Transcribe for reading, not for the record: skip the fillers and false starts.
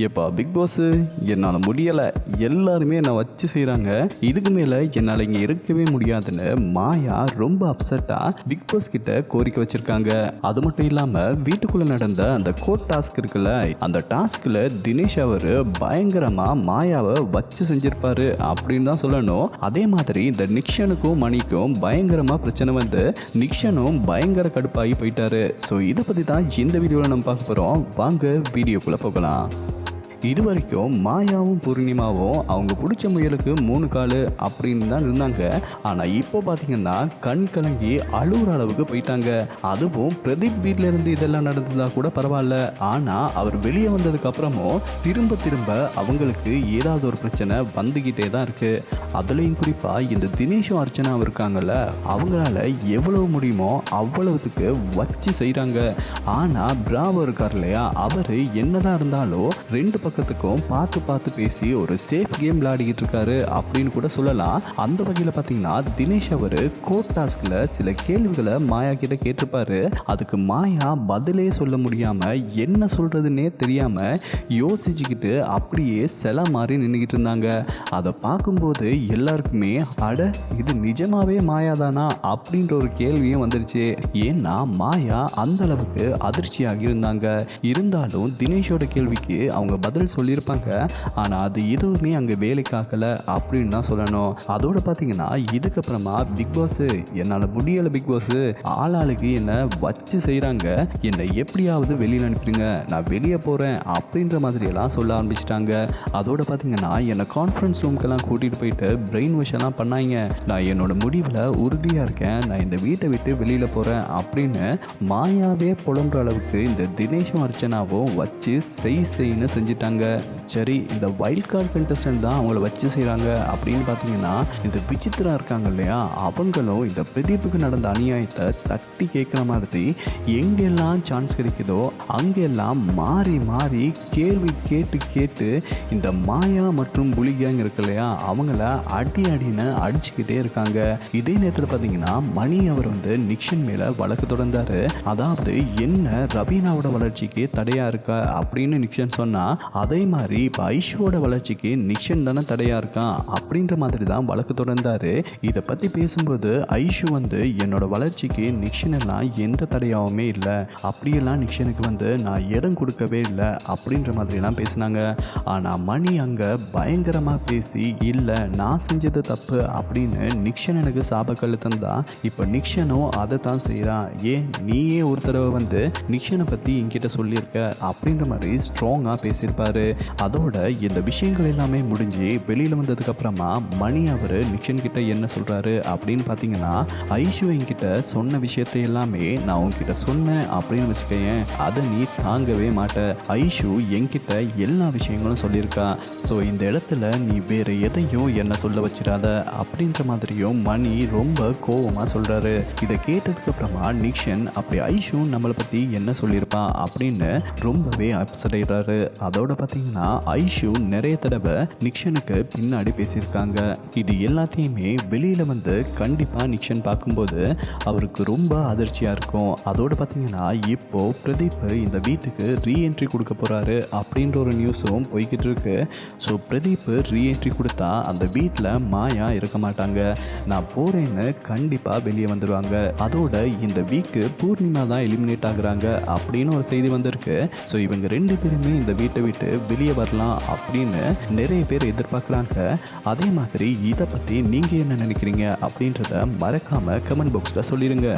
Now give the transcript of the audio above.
எப்பா big pass என்னால் முடியலை, எல்லாருமே என்னை வச்சு செய்கிறாங்க, இதுக்கு மேலே என்னால் இங்கே இருக்கவே முடியாதுன்னு மாயா ரொம்ப அப்செட்டாக பிக் பாஸ் கிட்ட கோரிக்கை வச்சுருக்காங்க. அது மட்டும் இல்லாமல் வீட்டுக்குள்ளே நடந்த அந்த கோட் டாஸ்க் இருக்குல்ல, அந்த டாஸ்கில் தினேஷ் அவர் பயங்கரமாக மாயாவை வச்சு செஞ்சிருப்பாரு அப்படின்னு தான் சொல்லணும். அதே மாதிரி இந்த நிக்ஷனுக்கும் மணிக்கும் பயங்கரமாக பிரச்சனை வந்து நிக்ஷனும் பயங்கர கடுப்பாகி போயிட்டாரு. ஸோ இதை பற்றி தான் இந்த வீடியோவில் நம்ம பார்க்க போகிறோம். வாங்க வீடியோக்குள்ளே போகலாம். இது வரைக்கும் மாயாவும் பூர்ணிமாவும் அவங்க பிடிச்ச முயலுக்கு 3 கால் அப்படின்னு தான் இருந்தாங்க. ஆனால் இப்போ பார்த்தீங்கன்னா கண் கலங்கி அழுகிற அளவுக்கு போயிட்டாங்க. அதுவும் பிரதீப் வீட்டில் இருந்து இதெல்லாம் நடந்ததா கூட பரவாயில்ல, ஆனால் அவர் வெளியே வந்ததுக்கு அப்புறமும் திரும்ப அவங்களுக்கு ஏதாவது ஒரு பிரச்சனை வந்துக்கிட்டே தான் இருக்கு. அதுலேயும் குறிப்பாக இந்த தினேஷும் அர்ச்சனாவும் இருக்காங்கல்ல, அவங்களால எவ்வளவு முடியுமோ அவ்வளவுக்கு வச்சு செய்கிறாங்க. ஆனால் பிராவோ இருக்கார் இல்லையா, அவர் என்னதான் இருந்தாலும் 2 பக்கத்துக்கும் பார்த்து பேசி ஒரு சேஃப் கேம் விளையாடிக்கிட்டு இருக்காரு அப்படின்னு கூட சொல்லலாம். அந்த வகையில் பார்த்தீங்கன்னா தினேஷ் அவர் கோட் டாஸ்கில் சில கேள்விகளை மாயா கிட்ட கேட்டிருப்பாரு. அதுக்கு மாயா பதிலே சொல்ல முடியாம என்ன சொல்றதுன்னே தெரியாம யோசிச்சுக்கிட்டு அப்படியே சில மாதிரி நின்றுக்கிட்டு இருந்தாங்க. அதை பார்க்கும்போது எல்லாருக்குமே அட இது நிஜமாவே மாயா தானா அப்படின்ற ஒரு கேள்வியும் வந்துருச்சு. ஏன்னா மாயா அந்த அளவுக்கு அதிர்ச்சியாகி இருந்தாங்க. இருந்தாலும் தினேஷோட கேள்விக்கு அவங்க பதில் சொல்லியிருப்பாங்க, ஆனால் அது எதுவுமே அங்கே வேலைக்காகல அப்படின்னு தான் சொல்லணும். அதோட பார்த்தீங்கன்னா இதுக்கப்புறமா பிக் பாஸ் என்னால் முடியலை, பிக் பாஸ் ஆளாளுக்கு என்னை வச்சு செய்கிறாங்க, என்னை எப்படியாவது வெளியில் அனுப்பிடுங்க, நான் வெளியே போகிறேன் அப்படின்ற மாதிரியெல்லாம் சொல்ல ஆரம்பிச்சிட்டாங்க. அதோட பார்த்தீங்கன்னா என்னை கான்ஃபரன்ஸ் ரூம்க்கெல்லாம் கூட்டிகிட்டு போயிட்டு பிரெயின் வாஷ் எல்லாம் பண்ணாங்க. நான் என்னோட முடிவில் உறுதியாக இருக்கேன், நான் இந்த வீட்டை விட்டு வெளியில் போகிறேன் அப்படின்னு மாயாவே புலம்புற அளவுக்கு இந்த தினேஷும் அர்ச்சனாவும் வச்சு செய்ன்னு செஞ்சுட்டாங்க. சரி, இந்த வைல்ட் கார்டு கண்டஸ்டன்ட் தான் அவங்கள வச்சு செய்கிறாங்க அப்படின்னு பார்த்தீங்கன்னா இந்த விசித்திரா இருக்காங்க இல்லையா, அவங்களும் இந்த பிரதீப்புக்கு நடந்த அநியாயத்தை தட்டி கேட்குற மாதிரி எங்கெல்லாம் சான்ஸ் கிடைக்குதோ அங்கெல்லாம் மாறி கேள்வி கேட்டு இந்த மாயா மற்றும் புலி கேங் இருக்கு இல்லையா, அவங்கள அடின்னு அடிச்சுக்கிட்டே இருக்காங்க. இதே நேரத்தில் பார்த்தீங்கன்னா மணி அவர் வந்து நிக்ஷன் மேலே வழக்கு தொடர்ந்தாரு. அதாவது என்ன ரவீனாவோட வளர்ச்சிக்கு தடையா இருக்கா அப்படின்னு நிக்ஷன் சொன்னா, அதே மாதிரி இப்போ ஐஷுவோட வளர்ச்சிக்கு நிக்ஷன் தானே தடையா இருக்கான் அப்படின்ற மாதிரி தான் வழக்கு தொடர்ந்தாரு. இதை பற்றி பேசும்போது ஐஷு வந்து என்னோட வளர்ச்சிக்கு நிக்ஷன் எல்லாம் எந்த தடையாவுமே இல்லை, அப்படியெல்லாம் நிக்ஷனுக்கு வந்து நான் இடம் கொடுக்கவே இல்லை அப்படின்ற மாதிரிலாம் பேசினாங்க. ஆனால் மணி அங்கே பயங்கரமாக பேசி இல்லை நான் செஞ்சது தப்பு அப்படின்னு நிக்ஷன் எனக்கு சாபக்கல் தந்தா, இப்போ நிக்ஷனும் அதை தான் செய்கிறான், ஏன் நீயே ஒரு தடவை வந்து நிக்ஷனை பற்றி என்கிட்ட சொல்லியிருக்க அப்படின்ற மாதிரி ஸ்ட்ராங்காக பேசியிருப்பாரு. அதோட இந்த விஷயங்கள் எல்லாமே முடிஞ்சு வெளியில் வந்ததுக்கு அப்புறமா மணி அவர் நிக்ஷன் கிட்ட என்ன சொல்றாரு அப்படின்னு பார்த்தீங்கன்னா, ஐஷு என்கிட்ட சொன்ன விஷயத்தை எல்லாமே நான் உன்கிட்ட சொன்னேன் அப்படின்னு வச்சுக்கேன், அதை நீ தாங்கவே மாட்ட, ஐஷு என்கிட்ட எல்லா விஷயங்களும் சொல்லியிருக்கா, ஸோ இந்த இடத்துல நீ வேற எதையும் என்ன சொல்ல வச்சிடாத அப்படின்ற மாதிரியும் மணி ரொம்ப கோபமாக சொல்றாரு. இதை கேட்டதுக்கு அப்புறமா நிக்ஷன் அப்படி ஐஷு நம்மளை பற்றி என்ன சொல்லியிருப்பா அப்படின்னு ரொம்பவே அப்செட் ஆயிடுறாரு. அதோட பார்த்தீங்கன்னா ஐஷு நிறைய தடவை நிக்ஷனுக்கு பின்னாடி பேசியிருக்காங்க. இது எல்லாத்தையுமே வெளியில் வந்து கண்டிப்பாக நிக்ஷன் பார்க்கும்போது அவருக்கு ரொம்ப அதிர்ச்சியாக இருக்கும். அதோட பார்த்தீங்கன்னா இப்போ பிரதீப் இந்த வீட்டுக்கு ரீஎன்ட்ரி கொடுக்க போகிறாரு அப்படின்ற ஒரு நியூஸும் போய்கிட்டு இருக்கு. ஸோ பிரதீப் ரீஎன்ட்ரி கொடுத்தா அந்த வீட்டில் மாயா இருக்க மாட்டாங்க, நான் போகிறேன்னு கண்டிப்பாக வெளியே வந்துடுவாங்க. அதோட இந்த வீக்கு பூர்ணிமா தான் எலிமினேட் ஆகுறாங்க அப்படின்னு ஒரு செய்தி வந்திருக்கு. ஸோ இவங்க 2 பேருமே இந்த வீட்டை விட்டு வெளியே வரலாம் அப்படின்னு நிறைய பேர் எதிர்பார்க்குறாங்க. அதே மாதிரி இதை பற்றி நீங்கள் என்ன நினைக்கிறீங்க அப்படின்றத மறக்காமல் கமெண்ட் பாக்ஸில் சொல்லிடுங்க.